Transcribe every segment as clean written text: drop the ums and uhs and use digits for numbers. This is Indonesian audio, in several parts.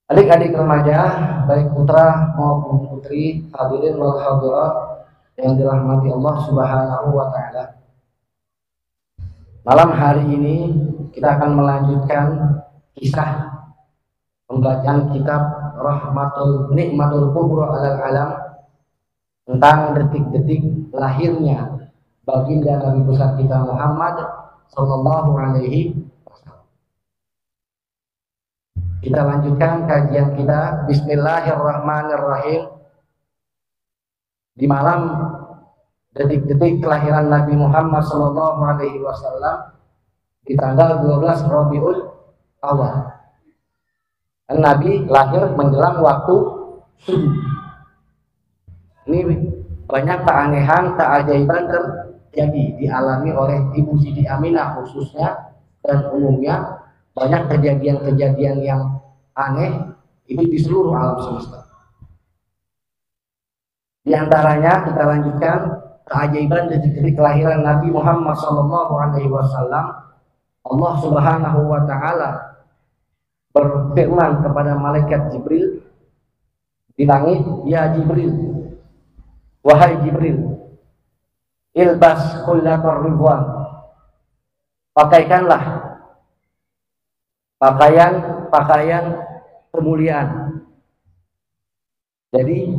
Adik-adik remaja, baik putra maupun putri, hadirin wal hadirat yang dirahmati Allah Subhanahu wa taala. Malam hari ini kita akan melanjutkan kisah pembacaan kitab Nikmatul Kubra alal Alam tentang detik-detik lahirnya baginda Nabi besar kita Muhammad sallallahu alaihi wasallam. Kita lanjutkan kajian kita. Bismillahirrahmanirrahim. Di malam detik-detik kelahiran Nabi Muhammad sallallahu alaihi wasallam di tanggal 12 Rabiul Awal. Nabi lahir menjelang waktu subuh. Ini banyak keanehan, keajaiban terjadi dialami oleh Ibu Siti Aminah khususnya dan umumnya. Banyak kejadian-kejadian yang aneh itu di seluruh alam semesta. Di antaranya kita lanjutkan keajaiban detik-detik kelahiran Nabi Muhammad SAW. Allah Subhanahu wa taala berfirman kepada malaikat Jibril di langit, "Ya Jibril, wahai Jibril, ilbas kullatar ridwan." Pakaikanlah pakaian kemuliaan. Jadi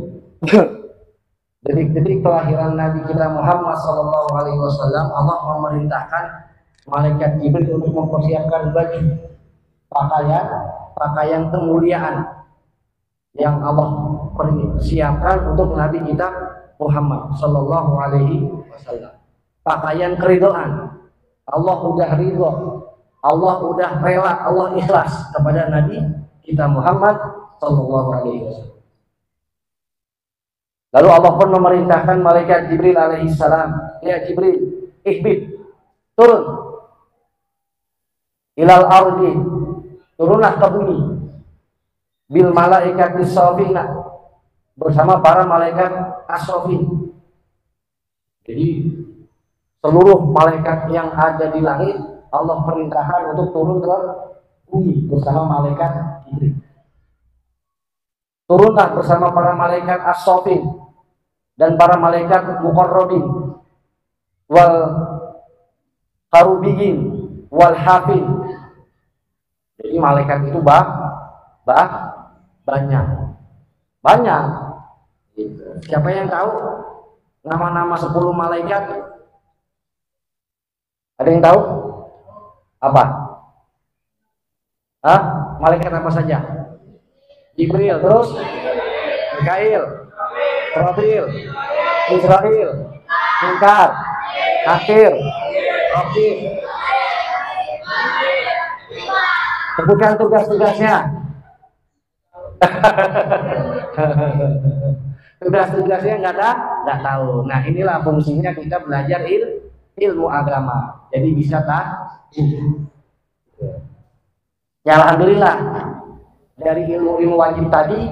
detik-detik kelahiran Nabi kita Muhammad SAW, Allah memerintahkan malaikat Jibril untuk mempersiapkan baju pakaian kemuliaan yang Allah persiapkan untuk Nabi kita Muhammad SAW. Pakaian keridhaan. Allah udah ridho, Allah udah rela, Allah ikhlas kepada Nabi kita Muhammad SAW. Lalu Allah pun memerintahkan malaikat Jibril alaihissalam, "Ya Jibril, ihbit, turun ilal ardi, turunlah ke bumi, bil malaikat as-safina, bersama para malaikat as-safin." Jadi seluruh malaikat yang ada di langit Allah perintahkan untuk turun ke bumi bersama malaikat Jibril. Turunlah bersama para malaikat as-safin dan para malaikat muqarrabin wal qarubiyyin wal hafin. Jadi malaikat itu banyak. Siapa yang tahu nama-nama 10 malaikat? Ada yang tahu? Apa? Malaikat apa saja? Jibril, terus Mikail, Israfil, Munkar, Nakir, Raqib. Sebutkan tugas-tugasnya. Tugas-tugasnya nggak tahu. Nah, inilah fungsinya kita belajar ilmu agama. Jadi bisa ya alhamdulillah, dari ilmu wajib tadi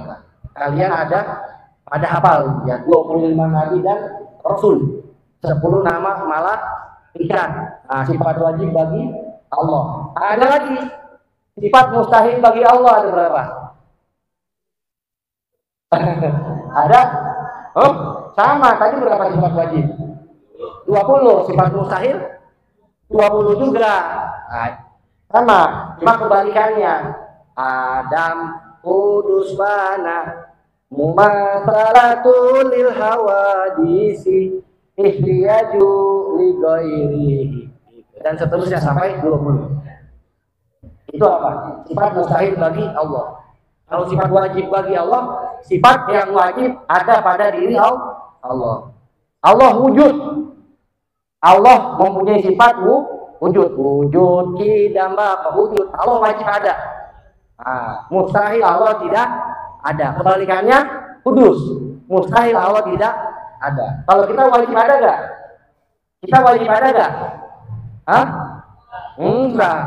kalian ada hafal ya 25 nabi dan rasul, 10 nama malaikat. Nah, sifat wajib bagi Allah. Ada lagi sifat mustahil bagi Allah, ada berapa? Ada? Oh, sama tadi berapa sifat wajib? 20. Sifat mustahil 20 juga. Nah, sama, cuma kebalikannya. Adam kudus bana mumatsalatul lil hawadisi ihtiyaju li ghairihi, dan seterusnya sampai 20. Itu apa? Sifat mustahil bagi Allah. Kalau sifat wajib bagi Allah, sifat yang wajib ada pada diri Allah. Allah wujud. Allah mempunyai sifat wujud kidama wujud. Allah wajib ada. Mustahil Allah tidak ada. Kebalikannya kudus. Mustahil Allah tidak ada. Kalau kita wajib ada gak? Kita wajib ada gak? Enggak.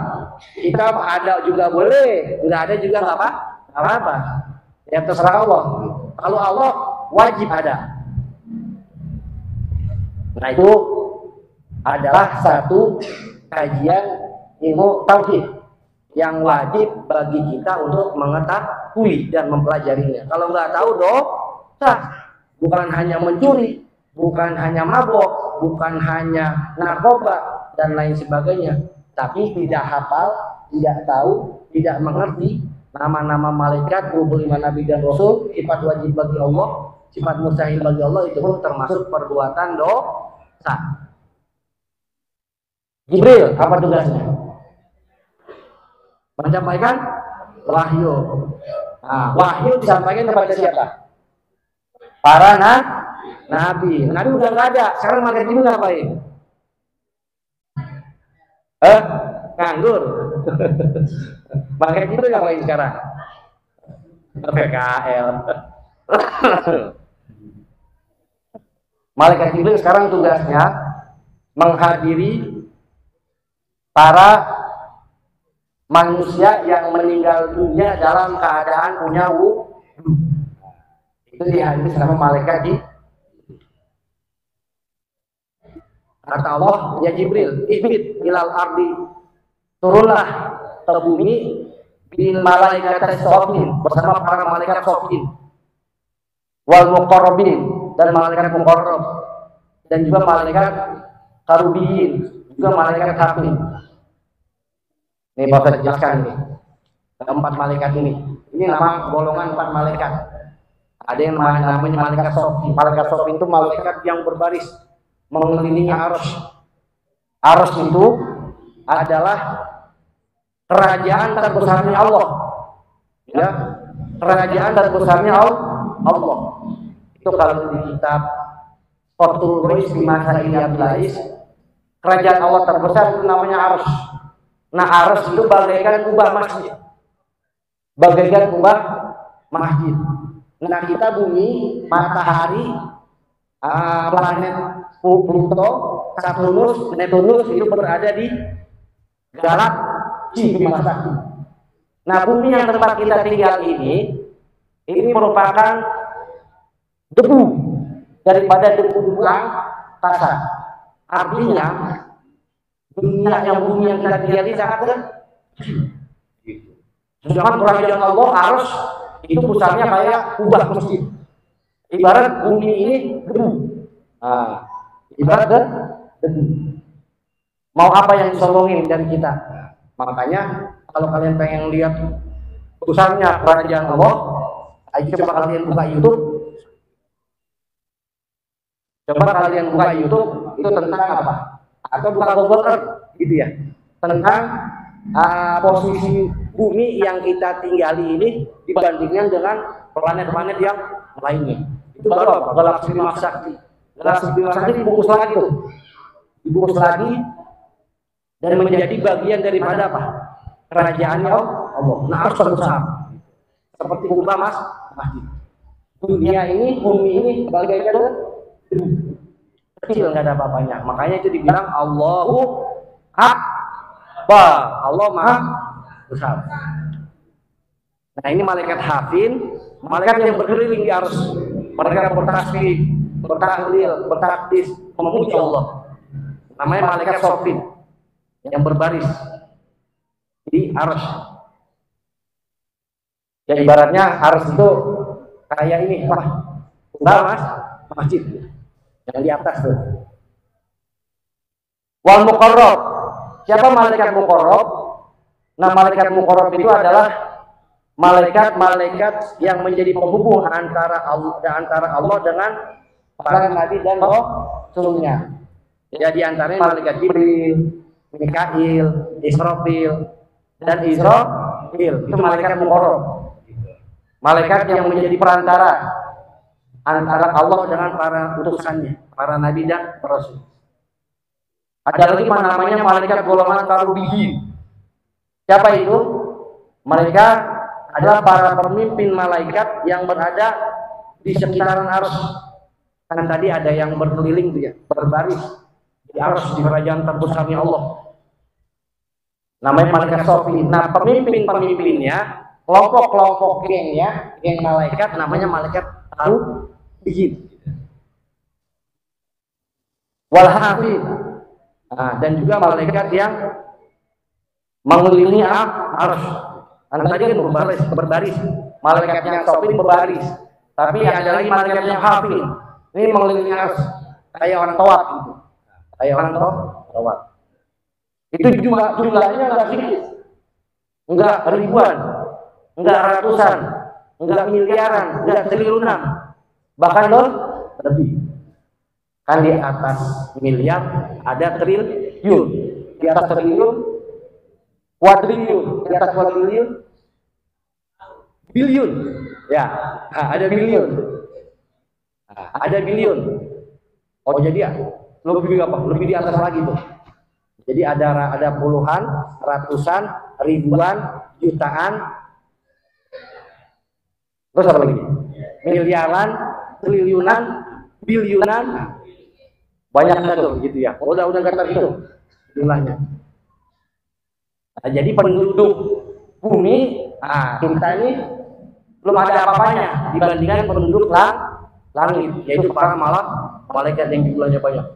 Kita ada juga boleh, enggak ada juga nggak apa-apa. Ya terserah Allah. Kalau Allah wajib ada. Nah, itu adalah satu kajian ilmu tauhid yang wajib bagi kita untuk mengetahui dan mempelajarinya. Kalau nggak tahu dosa, bukan hanya mencuri, bukan hanya mabok, bukan hanya narkoba dan lain sebagainya, tapi tidak hafal, tidak tahu, tidak mengerti nama-nama malaikat, 25 nabi dan rasul, sifat wajib bagi Allah, sifat mustahil bagi Allah, itu pun termasuk perbuatan dosa. Jibril apa tugasnya? Menyampaikan wahyu. Nah, wahyu disampaikan kepada siapa? Para nabi. Nabi udah nggak ada. Sekarang malaikat Jibril ngapain? Nganggur. Malaikat Jibril ngapain sekarang? PKL. Malaikat Jibril sekarang tugasnya menghadiri para manusia yang meninggal dunia dalam keadaan punya wudu. Itu dihadiri sama malaikat Jibril. Kata Allah, ya Jibril, ihbit ilal ardi, turunlah ke bumi bil malaikat sofin, bersama para malaikat sofin, wal muqarrabin, dan malaikat muqarrab, dan juga malaikat karubiyin, juga malaikat hafid. Ini Pak Ustaz jelaskan ini. Empat malaikat ini. Ini nama golongan 4 malaikat. Ada yang namanya malaikat sofin. Malaikat sofin itu malaikat yang berbaris mengelilingi arus. Arus itu adalah kerajaan terbesarnya Allah. Ya, kerajaan terbesarnya Allah. Itu kalau di kitab Fathul Ghais di masa Abdulais, kerajaan Allah terbesar itu namanya arus. Nah, arus itu bagaikan kubah masjid. Bagaikan kubah masjid. Nah, kita bumi, matahari, planet Pluto, Saturnus, Neptunus itu berada di galaksi Bima Sakti. Nah, bumi yang tempat kita tinggal ini merupakan debu daripada debu angkasa. Artinya dunia yang bumi yang kita tinggal ini sangat kecil. Sedangkan kerajaan Allah harus itu pusatnya kayak kubah masjid. Ibarat bumi ini debu. Ibarat debu. Mau apa yang disombongin dari kita? Makanya kalau kalian pengen lihat besarnya kerajaan Allah, ayo coba kalian buka YouTube. Coba kalian buka YouTube itu tentang apa? Atau buka Google Earth gitu ya, tentang posisi bumi yang kita tinggali ini dibandingkan dengan planet-planet yang lainnya. Itu baru apa? Galaksi Bima Sakti. Galaksi Bima Sakti dibungkus lagi tuh, dibungkus lagi dan menjadi bagian daripada apa? Kerajaannya Allah. Nah, harus terbesar seperti kubah masjid. Dunia ini, bumi ini bagaikan kecil, nggak ada apa-apanya. Makanya itu dibilang Allahu Akbar, Allah Maha Besar. Nah, ini malaikat hafin, malaikat yang berkeliling di arus. Mereka bertasbih, bertahlil, bertakbir, memuji Allah. Namanya malaikat sofin yang berbaris di arus. Ya ibaratnya arus itu kayak ini, masjid yang di atas tuh. Wal muqarrab. Siapa malaikat muqarrab? Nah, malaikat muqarrab itu adalah malaikat-malaikat yang menjadi penghubung antara Allah dengan para nabi dan rasulnya. Ya, di antaranya malaikat Jibril, Mikail, Israfil, dan Israfil. Itu malaikat muqarrab. Malaikat yang menjadi perantara antara Allah dengan para utusannya, para nabi dan rasul. Ada lagi namanya malaikat golongan karubiyin. Siapa itu? Mereka adalah para pemimpin malaikat yang berada di sekitaran arus. Kan tadi ada yang berkeliling tuh ya, berbaris di arus di kerajaan terbesarnya Allah. Namanya malaikat Sofi. Nah, pemimpin-pemimpinnya, kelompok-kelompok gengnya, geng malaikat namanya malaikat karubiyin. Wal hafid. Nah, dan juga malaikat yang mengelilingi arsh. Kan tadi kan berbaris. Malaikat yang sopin berbaris. Tapi ada lagi malaikat yang hafin. Ini mengelilingi arsh. Kayak orang tawaf gitu. Kayak orang tawaf. Itu jumlahnya enggak sedikit. Enggak ribuan. Enggak ratusan. Enggak miliaran. Enggak triliunan. Bahkan lebih. Kan di atas miliar ada triliun. Di atas triliun kuadriliun, di atas kuadriliun biliun. Ya, ada biliun. Ada biliun. Oh jadi ya, lebih apa? Lebih di atas lagi tuh. Jadi ada puluhan, ratusan, ribuan, jutaan. Terus apa lagi? Miliaran, triliunan, biliunan. Banyak tuh gitu ya. Udah kata itu jumlahnya. Nah, jadi penduduk bumi, kita ini belum ada apa-apanya dibandingkan penduduk langit, yaitu para malaikat yang jumlahnya banyak.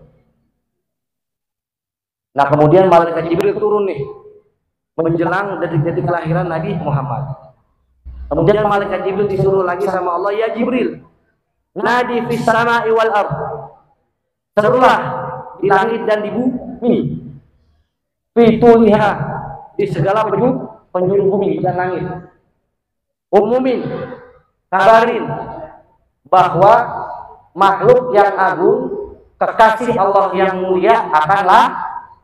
Nah kemudian malaikat Jibril turun nih menjelang detik-detik kelahiran Nabi Muhammad. Kemudian malaikat Jibril disuruh lagi sama Allah, ya Jibril, nadi fis sama'i wal ard, serulah di langit dan di bumi, fituliha, di segala penjuru bumi dan langit. Umumin, kabarin bahwa makhluk yang agung, kekasih Allah yang mulia akanlah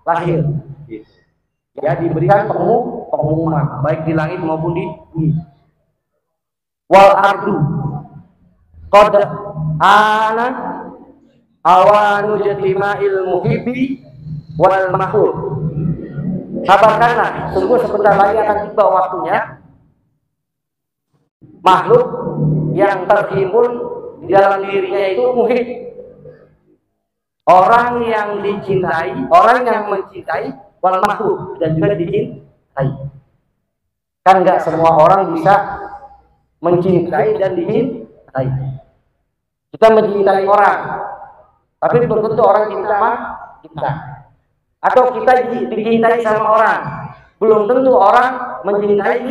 lahir. Ya, diberikan pengumuman baik di langit maupun di bumi. Wal ardu qad ana awanu jatima'il muhibbi wal mahbub. Kabarkanlah, sungguh sebentar lagi akan tiba waktunya makhluk yang terhimpun di dalam dirinya itu muhib, orang yang dicintai, orang yang mencintai, wal mahbub, dan juga dicintai. Kan nggak semua orang bisa mencintai dan dicintai. Kita mencintai orang, tapi belum tentu orang cinta sama kita. Atau kita dicintai sama orang, belum tentu orang mencintai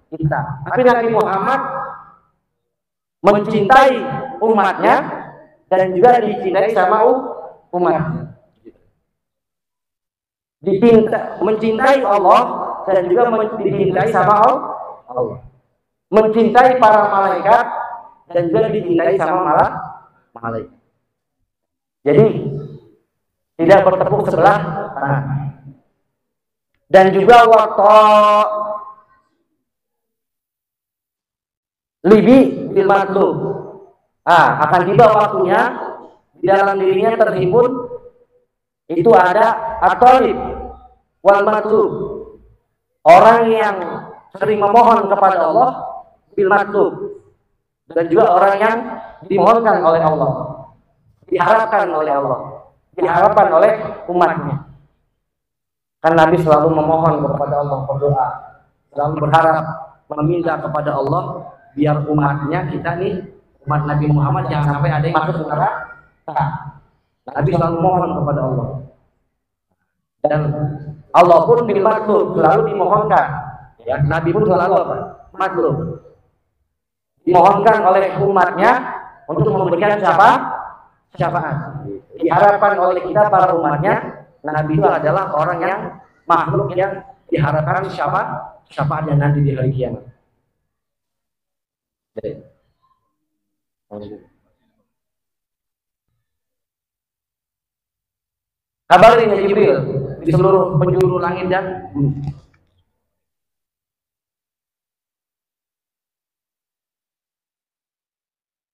kita. Tapi Nabi Muhammad mencintai umatnya dan juga dicintai sama umatnya. Mencintai Allah dan juga dicintai sama Allah. Mencintai para malaikat dan juga dicintai sama malaikat. Jadi tidak bertepuk sebelah tangan. Dan juga waktu libi bil matlub, akan tiba waktunya di dalam dirinya terhimpun itu ada at-talib wal matlub, orang yang sering memohon kepada Allah, bil matlub, dan juga orang yang dimohonkan oleh Allah, diharapkan oleh Allah, diharapkan oleh umatnya. Kan Nabi selalu memohon kepada Allah, berdoa, selalu berharap, meminta kepada Allah biar umatnya, kita nih umat Nabi Muhammad jangan sampai ada yang masuk neraka. Nabi selalu mohon kepada Allah, dan Allah pun bil matlub, selalu dimohonkan. Ya, Nabi pun selalu apa? Matlub, dimohonkan oleh umatnya untuk memberikan syafaat. Diharapkan oleh kita para umatnya. Nabi itu adalah orang yang makhluk yang diharapkan syafaatnya nanti di hari kiamat. Kabarin ya Jibril di seluruh penjuru langit dan bumi.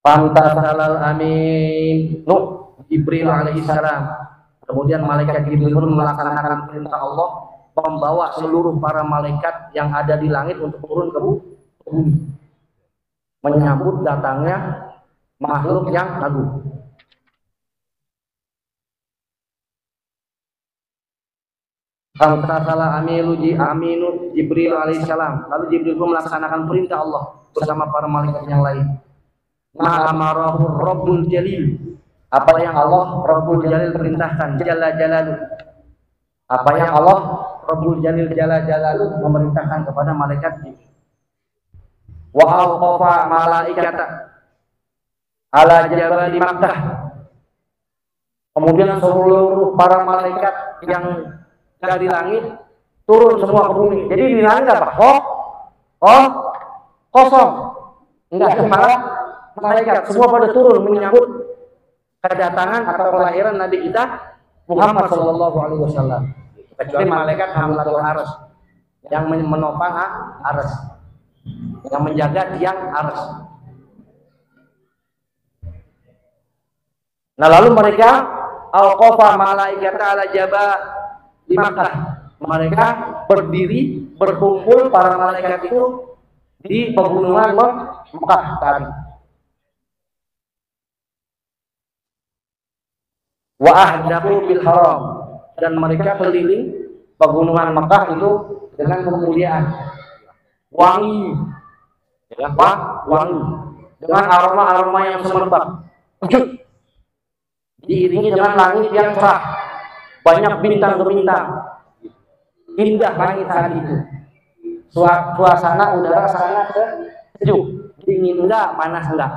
Pantasalal amin Jibril alaihissalam. Kemudian malaikat Jibril pun melaksanakan perintah Allah, membawa seluruh para malaikat yang ada di langit untuk turun ke bumi, menyambut datangnya makhluk yang agung. Amtasala aminu Jibril alaihissalam. Lalu Jibril pun melaksanakan perintah Allah bersama para malaikat yang lain. Ma'amarahu Rabbul Jalil, apa yang Allah Rabbul Jalil perintahkan, Jalla Jalaluh, apa yang Allah Rabbul Jalil Jalla Jalaluh memerintahkan kepada malaikat Jibril. Wa awqafa malaikata ala jabal di Makkah. Kemudian seluruh para malaikat yang dari langit turun semua ke bumi. Jadi di langit apa? Kosong. Enggak ada para malaikat. Semua pada turun menyambut kedatangan atau kelahiran Nabi kita Muhammad Sallallahu Alaihi Wasallam. Kecuali malaikat Hamlatul Arsy yang menopang Arsy, yang menjaga tiang Arsy. Nah lalu mereka Al-Qafa malaikata ala jaba di Makkah. Mereka berdiri berkumpul para malaikat itu di pegunungan Mekah tadi. Wa ahdahu bil haram, dan mereka keliling pegunungan Mekah itu dengan kemuliaan, wangi, wangi dengan aroma-aroma yang semerbak, diiringi dengan langit yang cerah, banyak bintang-bintang, indah langit saat itu. Suasana udara sangat sejuk, dingin enggak, panas enggak.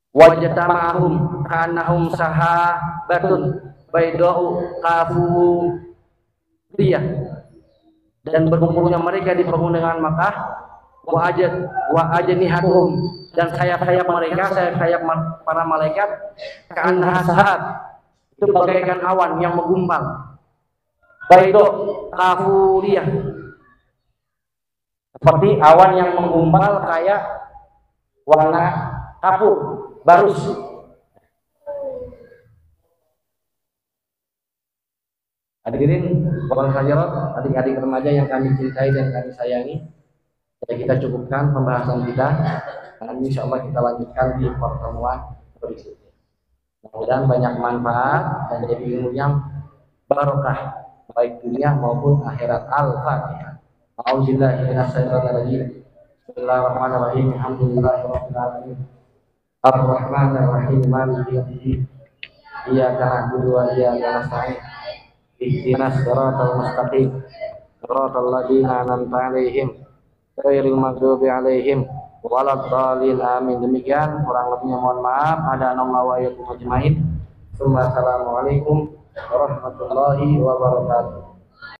Wajtama'ahum kanahum sahabatun baydau kafuriyah, dan berkumpulnya mereka di pegunungan Makkah. Wa ajnihatuhum, dan sayap-sayap mereka, sayap-sayap para malaikat ka'annaha sahat, itu bagaikan awan yang menggumpal. Baydau kafuriyah, seperti awan yang menggumpal kayak warna kapur barus. Hadirin wal hadirat, adik-adik remaja yang kami cintai dan kami sayangi, kita cukupkan pembahasan kita. Dan insya Allah kita lanjutkan di pertemuan berikutnya. Mudah-mudahan banyak manfaat dan jadi ilmu yang barokah baik dunia maupun akhirat. Al-Fatihah. A'udzubillahi minasyaitonir rajim. Bismillahirrahmanirrahim. Alhamdulillahirabbil alamin. Ar-Rahmanir-Rahim. Maliki yaumiddin. Iyyaka na'budu wa iyyaka nasta'in. Ihdinas siratal mustaqim. Siratal ladzina an'amta 'alaihim ghairil maghdubi 'alaihim waladdallin. Amin. Demikian kurang lebihnya mohon maaf. Ada nama wa iyyakum ajmain. Assalamualaikum warahmatullahi wabarakatuh.